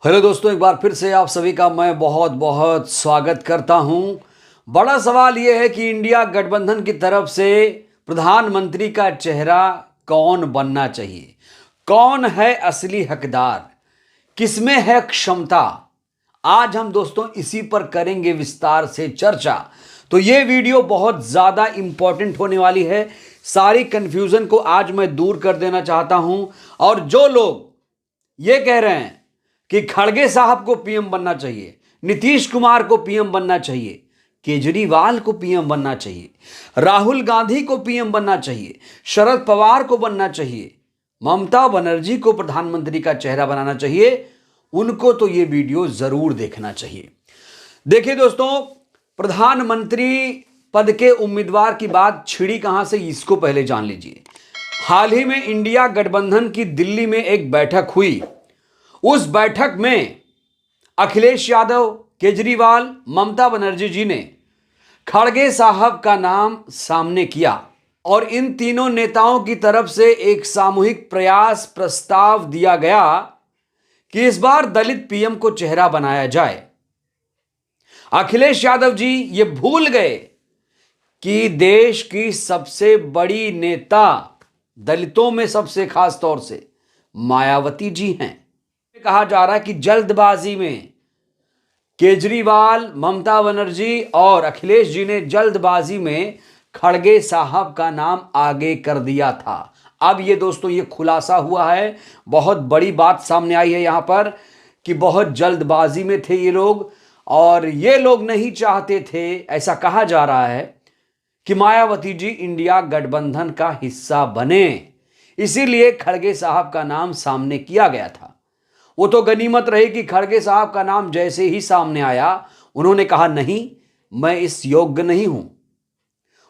Hello दोस्तों, एक बार फिर से आप सभी का मैं बहुत बहुत स्वागत करता हूं। बड़ा सवाल यह है कि इंडिया गठबंधन की तरफ से प्रधानमंत्री का चेहरा कौन बनना चाहिए, कौन है असली हकदार, किसमें है क्षमता। आज हम दोस्तों इसी पर करेंगे विस्तार से चर्चा। तो ये वीडियो बहुत ज्यादा इंपॉर्टेंट होने वाली है। सारी कंफ्यूजन को आज मैं दूर कर देना चाहता हूं। और जो लोग ये कह रहे हैं कि खड़गे साहब को पीएम बनना चाहिए, नीतीश कुमार को पीएम बनना चाहिए, केजरीवाल को पीएम बनना चाहिए, राहुल गांधी को पीएम बनना चाहिए, शरद पवार को बनना चाहिए, ममता बनर्जी को प्रधानमंत्री का चेहरा बनाना चाहिए, उनको तो यह वीडियो जरूर देखना चाहिए। देखिए दोस्तों, प्रधानमंत्री पद के उम्मीदवार की बात छिड़ी कहां से, इसको पहले जान लीजिए। हाल ही में इंडिया गठबंधन की दिल्ली में एक बैठक हुई। उस बैठक में अखिलेश यादव, केजरीवाल, ममता बनर्जी जी ने खड़गे साहब का नाम सामने किया और इन तीनों नेताओं की तरफ से एक सामूहिक प्रयास प्रस्ताव दिया गया कि इस बार दलित पीएम को चेहरा बनाया जाए। अखिलेश यादव जी ये भूल गए कि देश की सबसे बड़ी नेता दलितों में सबसे खास तौर से मायावती जी हैं। कहा जा रहा है कि जल्दबाजी में केजरीवाल, ममता बनर्जी और अखिलेश जी ने जल्दबाजी में खड़गे साहब का नाम आगे कर दिया था। अब ये दोस्तों ये खुलासा हुआ है, बहुत बड़ी बात सामने आई है यहां पर कि बहुत जल्दबाजी में थे ये लोग और ये लोग नहीं चाहते थे, ऐसा कहा जा रहा है कि मायावती जी इंडिया गठबंधन का हिस्सा बने, इसीलिए खड़गे साहब का नाम सामने किया गया था। वो तो गनीमत रही कि खड़गे साहब का नाम जैसे ही सामने आया उन्होंने कहा नहीं, मैं इस योग्य नहीं हूं।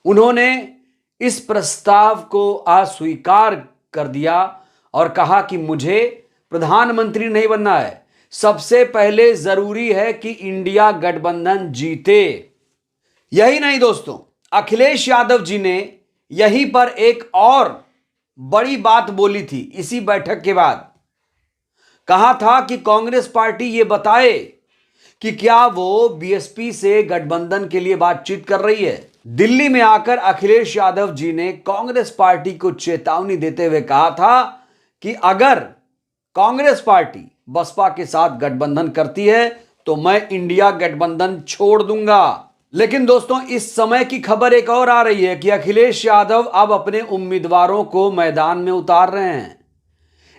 उन्होंने इस प्रस्ताव को अस्वीकार कर दिया और कहा कि मुझे प्रधानमंत्री नहीं बनना है, सबसे पहले जरूरी है कि इंडिया गठबंधन जीते। यही नहीं दोस्तों, अखिलेश यादव जी ने यहीं पर एक और बड़ी बात बोली थी। इसी बैठक के बाद कहा था कि कांग्रेस पार्टी ये बताए कि क्या वो बीएसपी से गठबंधन के लिए बातचीत कर रही है। दिल्ली में आकर अखिलेश यादव जी ने कांग्रेस पार्टी को चेतावनी देते हुए कहा था कि अगर कांग्रेस पार्टी बसपा के साथ गठबंधन करती है तो मैं इंडिया गठबंधन छोड़ दूंगा। लेकिन दोस्तों इस समय की खबर एक और आ रही है कि अखिलेश यादव अब अपने उम्मीदवारों को मैदान में उतार रहे हैं।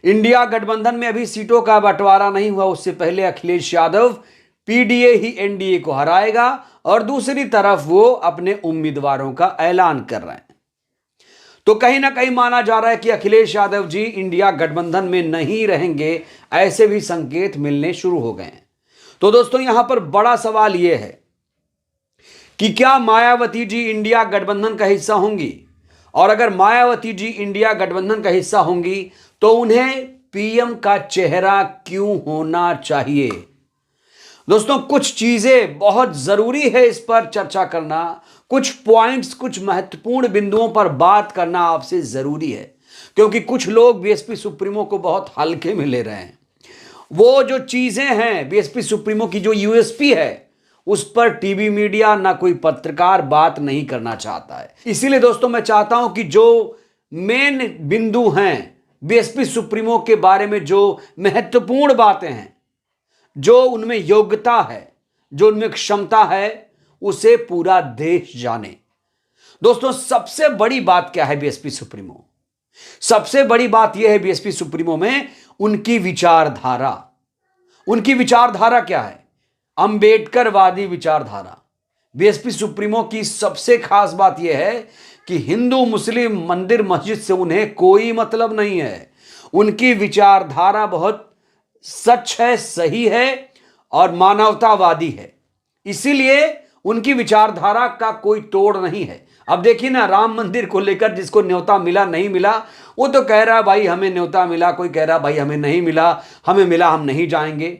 इंडिया गठबंधन में अभी सीटों का बंटवारा नहीं हुआ, उससे पहले अखिलेश यादव पीडीए ही एनडीए को हराएगा और दूसरी तरफ वो अपने उम्मीदवारों का ऐलान कर रहे हैं। तो कहीं ना कहीं माना जा रहा है कि अखिलेश यादव जी इंडिया गठबंधन में नहीं रहेंगे, ऐसे भी संकेत मिलने शुरू हो गए हैं। तो दोस्तों यहां पर बड़ा सवाल यह है कि क्या मायावती जी इंडिया गठबंधन का हिस्सा होंगी, और अगर मायावती जी इंडिया गठबंधन का हिस्सा होंगी तो उन्हें पीएम का चेहरा क्यों होना चाहिए। दोस्तों कुछ चीजें बहुत जरूरी है इस पर चर्चा करना, कुछ पॉइंट्स, कुछ महत्वपूर्ण बिंदुओं पर बात करना आपसे जरूरी है, क्योंकि कुछ लोग बीएसपी सुप्रीमो को बहुत हल्के में ले रहे हैं। वो जो चीजें हैं बीएसपी सुप्रीमो की, जो यूएसपी है, उस पर टीवी मीडिया ना कोई पत्रकार बात नहीं करना चाहता है। इसीलिए दोस्तों मैं चाहता हूं कि जो मेन बिंदु हैं बीएसपी सुप्रीमो के बारे में, जो महत्वपूर्ण बातें हैं, जो उनमें योग्यता है, जो उनमें क्षमता है, उसे पूरा देश जाने। दोस्तों सबसे बड़ी बात क्या है बीएसपी सुप्रीमो? सबसे बड़ी बात यह है बीएसपी सुप्रीमो में उनकी विचारधारा। उनकी विचारधारा क्या है? अंबेडकरवादी विचारधारा। बीएसपी सुप्रीमो की सबसे खास बात यह है कि हिंदू मुस्लिम मंदिर मस्जिद से उन्हें कोई मतलब नहीं है। उनकी विचारधारा बहुत सच है, सही है और मानवतावादी है, इसीलिए उनकी विचारधारा का कोई तोड़ नहीं है। अब देखिए ना, राम मंदिर को लेकर जिसको न्योता मिला नहीं मिला, वो तो कह रहा है भाई हमें न्योता मिला, कोई कह रहा भाई हमें नहीं मिला, हमें मिला हम नहीं जाएंगे।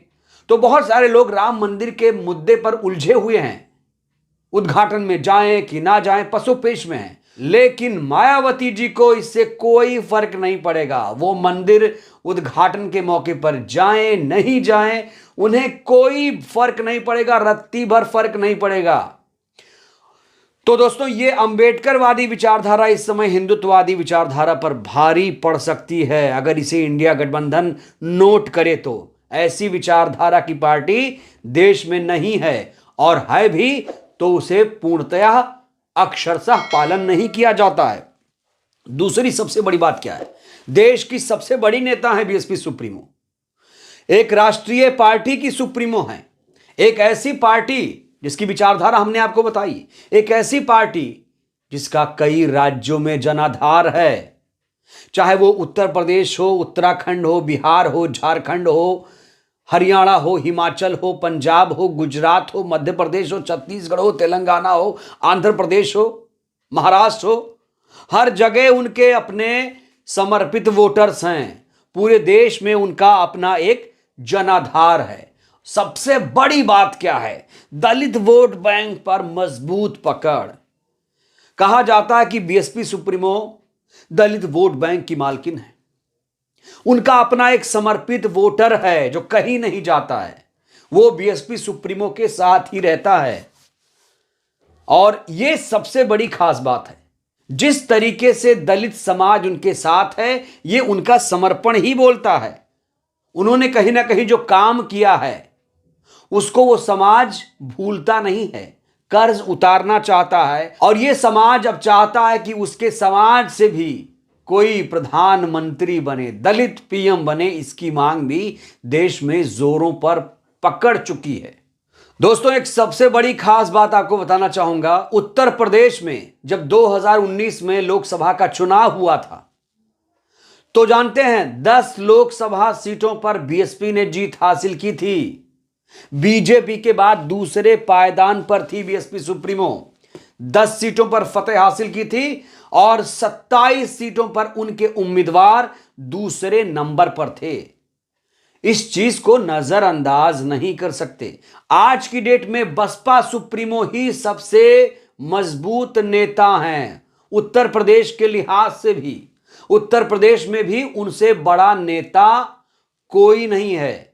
तो बहुत सारे लोग राम मंदिर के मुद्दे पर उलझे हुए हैं, उद्घाटन में जाएं कि ना जाएं पसोपेश में हैं। लेकिन मायावती जी को इससे कोई फर्क नहीं पड़ेगा, वो मंदिर उद्घाटन के मौके पर जाएं नहीं जाएं, उन्हें कोई फर्क नहीं पड़ेगा, रत्ती भर फर्क नहीं पड़ेगा। तो दोस्तों, ये अंबेडकरवादी विचारधारा इस समय हिंदुत्ववादी विचारधारा पर भारी पड़ सकती है अगर इसे इंडिया गठबंधन नोट करे तो। ऐसी विचारधारा की पार्टी देश में नहीं है, और है भी तो उसे पूर्णतया अक्षरशः पालन नहीं किया जाता है। दूसरी सबसे बड़ी बात क्या है? देश की सबसे बड़ी नेता है बीएसपी सुप्रीमो, एक राष्ट्रीय पार्टी की सुप्रीमो है, एक ऐसी पार्टी जिसकी विचारधारा हमने आपको बताई, एक ऐसी पार्टी जिसका कई राज्यों में जनाधार है, चाहे वो उत्तर प्रदेश हो, उत्तराखंड हो, बिहार हो, झारखंड हो, हरियाणा हो, हिमाचल हो, पंजाब हो, गुजरात हो, मध्य प्रदेश हो, छत्तीसगढ़ हो, तेलंगाना हो, आंध्र प्रदेश हो, महाराष्ट्र हो, हर जगह उनके अपने समर्पित वोटर्स हैं। पूरे देश में उनका अपना एक जनाधार है। सबसे बड़ी बात क्या है? दलित वोट बैंक पर मजबूत पकड़। कहा जाता है कि बीएसपी सुप्रीमो दलित वोट बैंक की मालकिन है। उनका अपना एक समर्पित वोटर है जो कहीं नहीं जाता है, वो बीएसपी सुप्रीमो के साथ ही रहता है। और यह सबसे बड़ी खास बात है, जिस तरीके से दलित समाज उनके साथ है, यह उनका समर्पण ही बोलता है। उन्होंने कहीं ना कहीं जो काम किया है उसको वो समाज भूलता नहीं है, कर्ज उतारना चाहता है, और ये समाज अब चाहता है कि उसके समाज से भी कोई प्रधानमंत्री बने, दलित पीएम बने। इसकी मांग भी देश में जोरों पर पकड़ चुकी है। दोस्तों, एक सबसे बड़ी खास बात आपको बताना चाहूंगा। उत्तर प्रदेश में जब 2019 में लोकसभा का चुनाव हुआ था, तो जानते हैं 10 लोकसभा सीटों पर बीएसपी ने जीत हासिल की थी। बीजेपी के बाद दूसरे पायदान पर थी बीएसपी सुप्रीमो। 10 सीटों पर फतेह हासिल की थी और 27 सीटों पर उनके उम्मीदवार दूसरे नंबर पर थे। इस चीज को नजरअंदाज नहीं कर सकते। आज की डेट में बसपा सुप्रीमो ही सबसे मजबूत नेता हैं। उत्तर प्रदेश के लिहाज से भी, उत्तर प्रदेश में भी उनसे बड़ा नेता कोई नहीं है।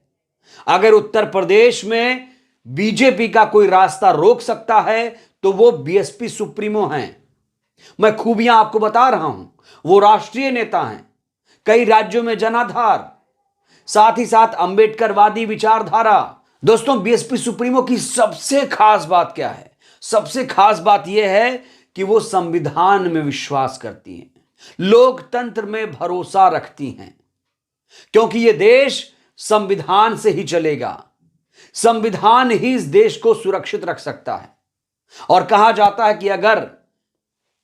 अगर उत्तर प्रदेश में बीजेपी का कोई रास्ता रोक सकता है तो वो बीएसपी सुप्रीमो हैं। मैं खूबियां आपको बता रहा हूं। वो राष्ट्रीय नेता हैं, कई राज्यों में जनाधार, साथ ही साथ अंबेडकरवादी विचारधारा। दोस्तों, बीएसपी सुप्रीमो की सबसे खास बात क्या है? सबसे खास बात यह है कि वो संविधान में विश्वास करती हैं, लोकतंत्र में भरोसा रखती हैं, क्योंकि यह देश संविधान से ही चलेगा। संविधान ही इस देश को सुरक्षित रख सकता है। और कहा जाता है कि अगर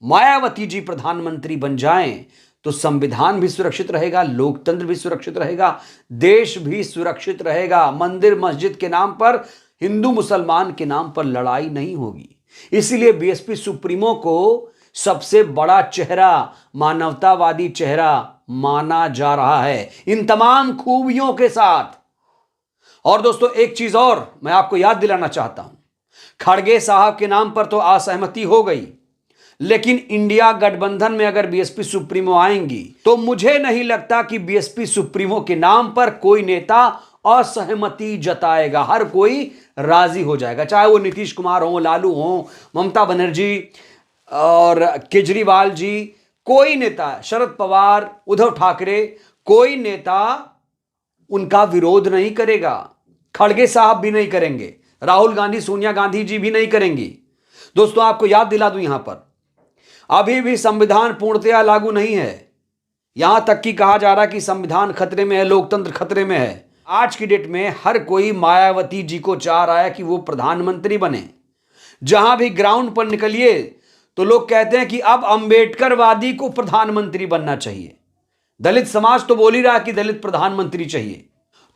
मायावती जी प्रधानमंत्री बन जाएं तो संविधान भी सुरक्षित रहेगा, लोकतंत्र भी सुरक्षित रहेगा, देश भी सुरक्षित रहेगा। मंदिर मस्जिद के नाम पर, हिंदू मुसलमान के नाम पर लड़ाई नहीं होगी। इसीलिए बीएसपी सुप्रीमो को सबसे बड़ा चेहरा, मानवतावादी चेहरा माना जा रहा है, इन तमाम खूबियों के साथ। और दोस्तों, एक चीज और मैं आपको याद दिलाना चाहता हूं। खड़गे साहब के नाम पर तो असहमति हो गई, लेकिन इंडिया गठबंधन में अगर बीएसपी सुप्रीमो आएंगी तो मुझे नहीं लगता कि बीएसपी सुप्रीमो के नाम पर कोई नेता असहमति जताएगा। हर कोई राजी हो जाएगा, चाहे वो नीतीश कुमार हो, लालू हो, ममता बनर्जी और केजरीवाल जी, कोई नेता, शरद पवार, उद्धव ठाकरे, कोई नेता उनका विरोध नहीं करेगा। खड़गे साहब भी नहीं करेंगे, राहुल गांधी, सोनिया गांधी जी भी नहीं करेंगी। दोस्तों, आपको याद दिला दूं, यहां पर अभी भी संविधान पूर्णतया लागू नहीं है। यहां तक कि कहा जा रहा कि संविधान खतरे में है, लोकतंत्र खतरे में है। आज की डेट में हर कोई मायावती जी को चाह रहा है कि वो प्रधानमंत्री बने। जहां भी ग्राउंड पर निकलिए तो लोग कहते हैं कि अब अंबेडकरवादी को प्रधानमंत्री बनना चाहिए। दलित समाज तो बोल ही रहा कि दलित प्रधानमंत्री चाहिए।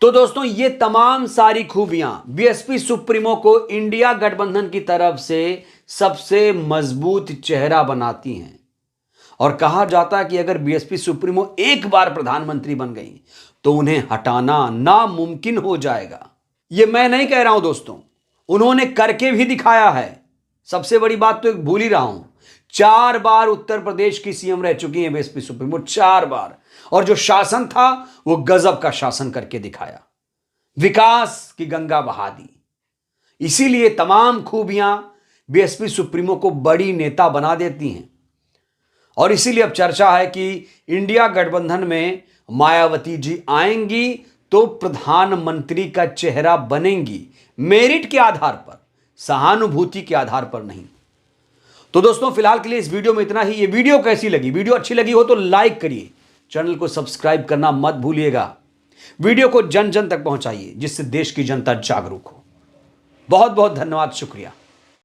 तो दोस्तों, ये तमाम सारी खूबियां बीएसपी सुप्रीमो को इंडिया गठबंधन की तरफ से सबसे मजबूत चेहरा बनाती हैं। और कहा जाता है कि अगर बीएसपी सुप्रीमो एक बार प्रधानमंत्री बन गई तो उन्हें हटाना नामुमकिन हो जाएगा। ये मैं नहीं कह रहा हूं दोस्तों, उन्होंने करके भी दिखाया है। सबसे बड़ी बात तो एक भूल ही रहा हूं, 4 बार उत्तर प्रदेश की सीएम रह चुकी हैं बीएसपी सुप्रीमो, 4 बार। और जो शासन था वो गजब का शासन करके दिखाया। विकास की गंगा बहा दी। इसीलिए तमाम खूबियां बीएसपी सुप्रीमो को बड़ी नेता बना देती हैं। और इसीलिए अब चर्चा है कि इंडिया गठबंधन में मायावती जी आएंगी तो प्रधानमंत्री का चेहरा बनेंगी, मेरिट के आधार पर, सहानुभूति के आधार पर नहीं। तो दोस्तों फिलहाल के लिए इस वीडियो में इतना ही। ये वीडियो कैसी लगी? वीडियो अच्छी लगी हो तो लाइक करिए, चैनल को सब्सक्राइब करना मत भूलिएगा, वीडियो को जन जन तक पहुंचाइए जिससे देश की जनता जागरूक हो। बहुत बहुत धन्यवाद, शुक्रिया।